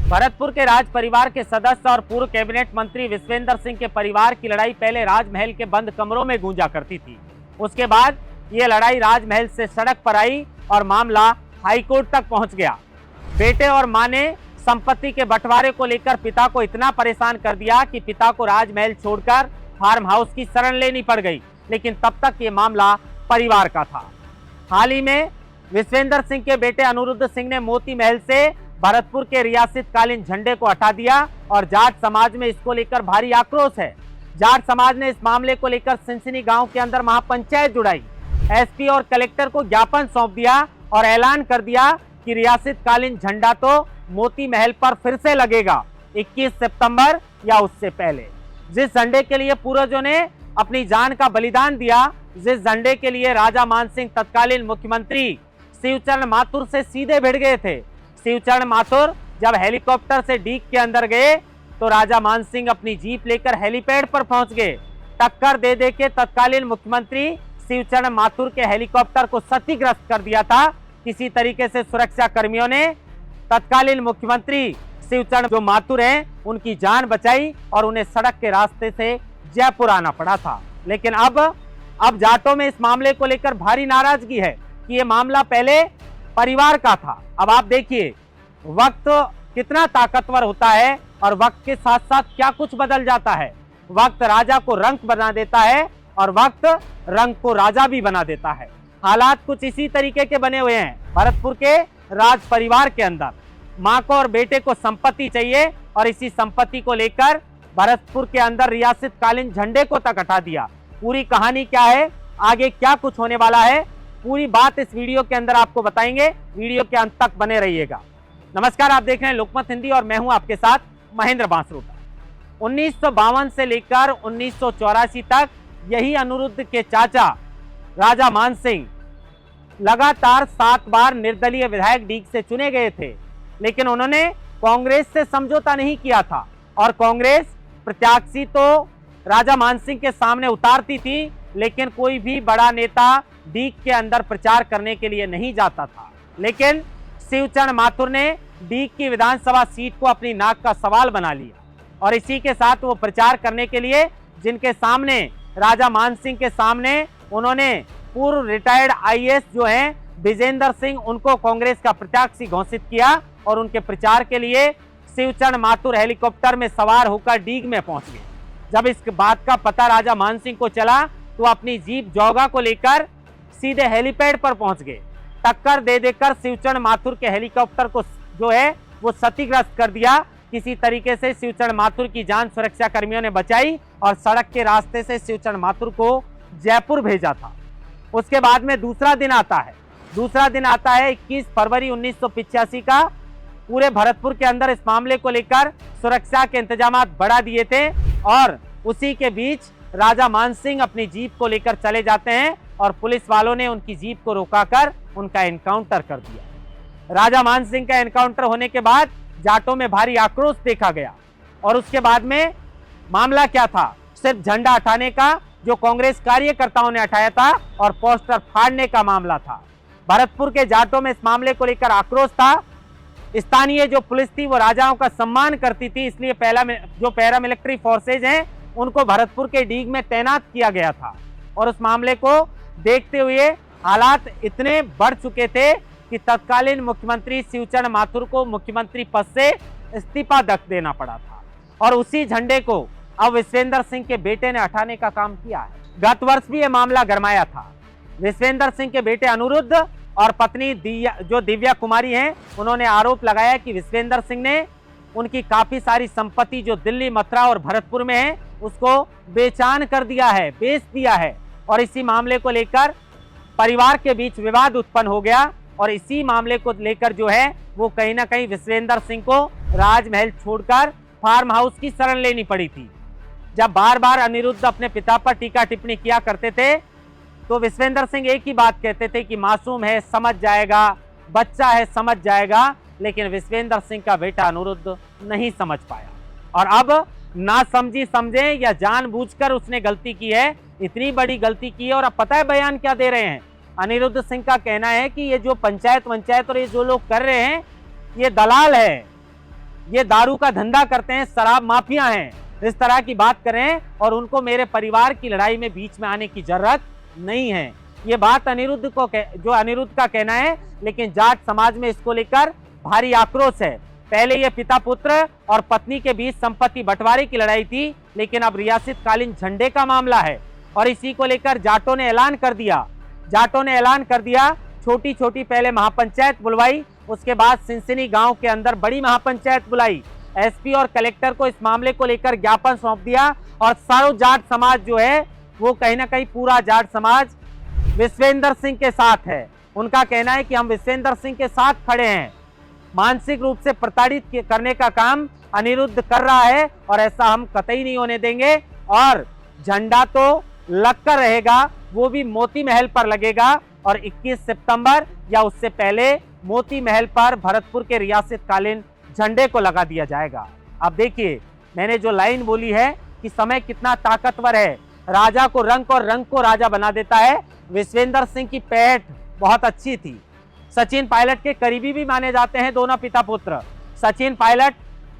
भरतपुर के राज परिवार के सदस्य और पूर्व कैबिनेट मंत्री विश्वेंद्र सिंह के परिवार की लड़ाई पहले राजमहल के बंद कमरों में गूंजा करती थी। उसके बाद ये लड़ाई राजमहल से सड़क पर आई और मामला हाईकोर्ट तक पहुंच गया। बेटे और मां ने संपत्ति के बंटवारे को लेकर पिता को इतना परेशान कर दिया कि पिता को राजमहल छोड़कर फार्म हाउस की शरण लेनी पड़ गई, लेकिन तब तक ये मामला परिवार का था। हाल ही में विश्वेंद्र सिंह के बेटे अनिरुद्ध सिंह ने मोती महल से भरतपुर के रियासतकालीन झंडे को हटा दिया और जाट समाज में इसको लेकर भारी आक्रोश है। जाट समाज ने इस मामले को लेकर सिंसनी गांव के अंदर महापंचायत जुड़ाई, एसपी और कलेक्टर को ज्ञापन सौंप दिया और ऐलान कर दिया कि रियासतकालीन झंडा तो मोती महल पर फिर से लगेगा 21 सितंबर या उससे पहले। जिस झंडे के लिए पूर्वजों ने अपनी जान का बलिदान दिया, जिस झंडे के लिए राजा मानसिंह तत्कालीन मुख्यमंत्री शिवचरण माथुर से सीधे भिड़ गए थे। शिवचरण माथुर जब हेलीकॉप्टर से डीग के अंदर गए तो राजा मानसिंह अपनी जीप लेकर हेलीपैड पर पहुंच गए। टक्कर दे दे के तत्कालीन मुख्यमंत्री शिवचरण माथुर के हेलीकॉप्टर को क्षतिग्रस्त कर दिया था। किसी तरीके से सुरक्षा कर्मियों ने तत्कालीन मुख्यमंत्री शिवचरण जो माथुर हैं उनकी जान बचाई और उन्हें सड़क के रास्ते से जयपुर आना पड़ा था। लेकिन अब जाटों में इस मामले को लेकर भारी नाराजगी है कि ये मामला पहले परिवार का था। अब आप देखिए वक्त कितना ताकतवर होता है और वक्त के साथ साथ क्या कुछ बदल जाता है। वक्त राजा को रंक बना देता है और वक्त रंग को राजा भी बना देता है। हालात कुछ इसी तरीके के बने हुए हैं। भरतपुर के राज परिवार के अंदर मां को और बेटे को संपत्ति चाहिए और इसी संपत्ति को लेकर भरतपुर के अंदर रियासतकालीन झंडे को तक हटा दिया। पूरी कहानी क्या है, आगे क्या कुछ होने वाला है, पूरी बात इस वीडियो के अंदर आपको बताएंगे। वीडियो के अंत तक बने रहिएगा। नमस्कार, आप देख रहे हैं लोकमत हिंदी और मैं हूं आपके साथ महेंद्र बांसरोटा। 1952 से लेकर 1984 तक यही अनिरुद्ध के चाचा राजा मानसिंह लगातार 7 बार निर्दलीय विधायक डीग से चुने गए थे, लेकिन उन्होंने कांग्रेस से समझौता नहीं किया था और कांग्रेस प्रत्याशी तो राजा मानसिंह के सामने उतारती थी, लेकिन कोई भी बड़ा नेता डीग के अंदर प्रचार करने के लिए नहीं जाता था। लेकिन शिवचरण माथुर ने डीग की विधानसभा सीट को अपनी नाक का सवाल बना लिया और इसी के साथ वो प्रचार करने के लिए जिनके सामने राजा मानसिंह के सामने उन्होंने पूर्व रिटायर्ड आईएएस जो हैं विजेंद्र सिंह, उनको कांग्रेस का प्रत्याशी घोषित किया और उनके प्रचार के लिए शिवचरण माथुर हेलीकॉप्टर में सवार होकर डीग में पहुंच गए। जब इस बात का पता राजा मानसिंह को चला तो अपनी जीप जौगा को लेकर सीधे हेलीपैड पर पहुंच गए। टक्कर दे देकर शिवचरण माथुर के हेलीकॉप्टर को जो है वो क्षतिग्रस्त कर दिया। किसी तरीके से शिवचरण माथुर की जान सुरक्षा कर्मियों ने बचाई और सड़क के रास्ते से शिवचरण माथुर को जयपुर भेजा था। उसके बाद में दूसरा दिन आता है 21 फरवरी 1985 का। पूरे भरतपुर के अंदर इस मामले को लेकर सुरक्षा के इंतजाम बढ़ा दिए थे और उसी के बीच राजा मानसिंह अपनी जीप को लेकर चले जाते हैं और पुलिस वालों ने उनकी जीप को रोकाकर उनका एनकाउंटर कर दिया। राजा मानसिंह का एनकाउंटर होने के बाद जाटों में भारी आक्रोश देखा गया और उसके बाद में मामला क्या था, सिर्फ झंडा हटाने का जो कांग्रेस कार्यकर्ताओं ने हटाया था और पोस्टर फाड़ने का मामला था। भरतपुर के जाटों में इस मामले को लेकर आक्रोश था। स्थानीय जो पुलिस थी वो राजाओं का सम्मान करती थी, इसलिए जो पैरामिलिट्री फोर्सेज हैं उनको भरतपुर के डीग में तैनात किया गया था और उस मामले को देखते हुए हालात इतने बढ़ चुके थे कि तत्कालीन मुख्यमंत्री शिवचरण माथुर को मुख्यमंत्री पद से इस्तीफा देना पड़ा था और उसी झंडे को अब विश्वेंद्र सिंह के बेटे ने हटाने का काम किया है। गत वर्ष भी यह मामला गरमाया था। विश्वेंद्र सिंह के बेटे अनिरुद्ध और पत्नी जो दिव्या कुमारी हैं, उन्होंने आरोप लगाया कि विश्वेंद्र सिंह ने उनकी काफी सारी संपत्ति जो दिल्ली, मथुरा और भरतपुर में है उसको बेचान कर दिया है, बेच दिया है और इसी मामले को लेकर परिवार के बीच विवाद उत्पन्न हो गया और इसी मामले को लेकर जो है वो कहीं ना कहीं विश्वेंद्र सिंह को राजमहल छोड़कर फार्म हाउस की शरण लेनी पड़ी थी। जब बार बार अनिरुद्ध अपने पिता पर टीका टिप्पणी किया करते थे तो विश्वेंद्र सिंह एक ही बात कहते थे कि मासूम है, समझ जाएगा, बच्चा है, समझ जाएगा, लेकिन विश्वेंद्र सिंह का बेटा अनिरुद्ध नहीं समझ पाया और अब ना समझी समझे या जानबूझकर उसने गलती की है, इतनी बड़ी गलती की है। और अब पता है बयान क्या दे रहे हैं, अनिरुद्ध सिंह का कहना है कि ये जो पंचायत और ये जो लोग कर रहे हैं ये दलाल है, ये दारू का धंधा करते हैं, शराब माफिया हैं, इस तरह की बात करें और उनको मेरे परिवार की लड़ाई में बीच में आने की जरूरत नहीं है। ये बात अनिरुद्ध का कहना है, लेकिन जाट समाज में इसको लेकर भारी आक्रोश है। पहले ये पिता पुत्र और पत्नी के बीच संपत्ति बंटवारे की लड़ाई थी, लेकिन अब रियासतकालीन झंडे का मामला है और इसी को लेकर जाटों ने ऐलान कर दिया। छोटी छोटी पहले महापंचायत बुलवाई, उसके बाद सिनसिनी गांव के अंदर बड़ी महापंचायत बुलाई। एसपी और कलेक्टर को इस मामले को लेकर ज्ञापन सौंप दिया और सर्व जाट समाज जो है वो कहीं ना कहीं पूरा जाट समाज विश्वेंद्र सिंह के साथ है। उनका कहना है कि हम विश्वेंद्र सिंह के साथ खड़े हैं। मानसिक रूप से प्रताड़ित करने का काम अनिरुद्ध कर रहा है और ऐसा हम कतई नहीं होने देंगे और झंडा तो लगकर रहेगा, वो भी मोती महल पर लगेगा और 21 सितंबर या उससे पहले मोती महल पर भरतपुर के रियासतकालीन झंडे को लगा दिया जाएगा। अब देखिए, मैंने जो लाइन बोली है कि समय कितना ताकतवर है, राजा को रंग और रंग को राजा बना देता है। विश्वेंद्र सिंह की पैठ बहुत अच्छी थी। सचिन पायलट के करीबी भी माने जाते हैं दोनों पिता पुत्र। सचिन पायलट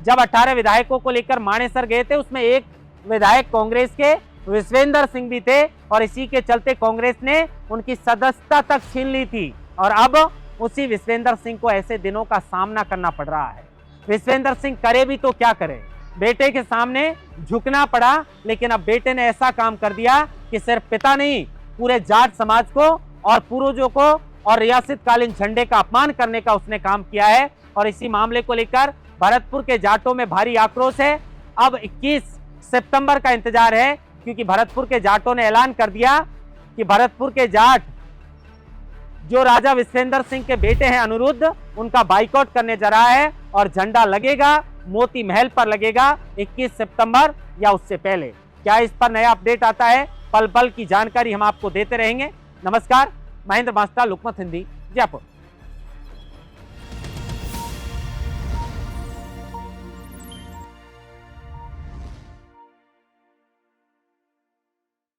जब 18 विधायकों को लेकर मानेसर गए थे, उसमें एक विधायक कांग्रेस के विश्वेंद्र सिंह भी थे और इसी के चलते कांग्रेस ने उनकी सदस्यता तक छीन ली थी और अब उसी विश्वेंद्र सिंह को ऐसे दिनों का सामना करना पड़ रहा है। विश्वेंद्र सिंह करे भी तो क्या करे, बेटे के सामने झुकना पड़ा, लेकिन अब बेटे ने ऐसा काम कर दिया कि सिर्फ पिता नहीं, पूरे जाट समाज को और पूर्वजों को और रियासतकालीन झंडे का अपमान करने का उसने काम किया है और इसी मामले को लेकर भरतपुर के जाटों में भारी आक्रोश है। अब 21 सितंबर का इंतजार है, क्योंकि भरतपुर के जाटों ने ऐलान कर दिया कि भरतपुर के जाट जो राजा विश्वेंद्र सिंह के बेटे हैं अनिरुद्ध, उनका बाइकआउट करने जा रहा है और झंडा लगेगा, मोती महल पर लगेगा 21 सितंबर या उससे पहले। क्या इस पर नया अपडेट आता है, पल पल की जानकारी हम आपको देते रहेंगे। नमस्कार, महेंद्र मास्टर, लोकमत हिंदी, जयपुर।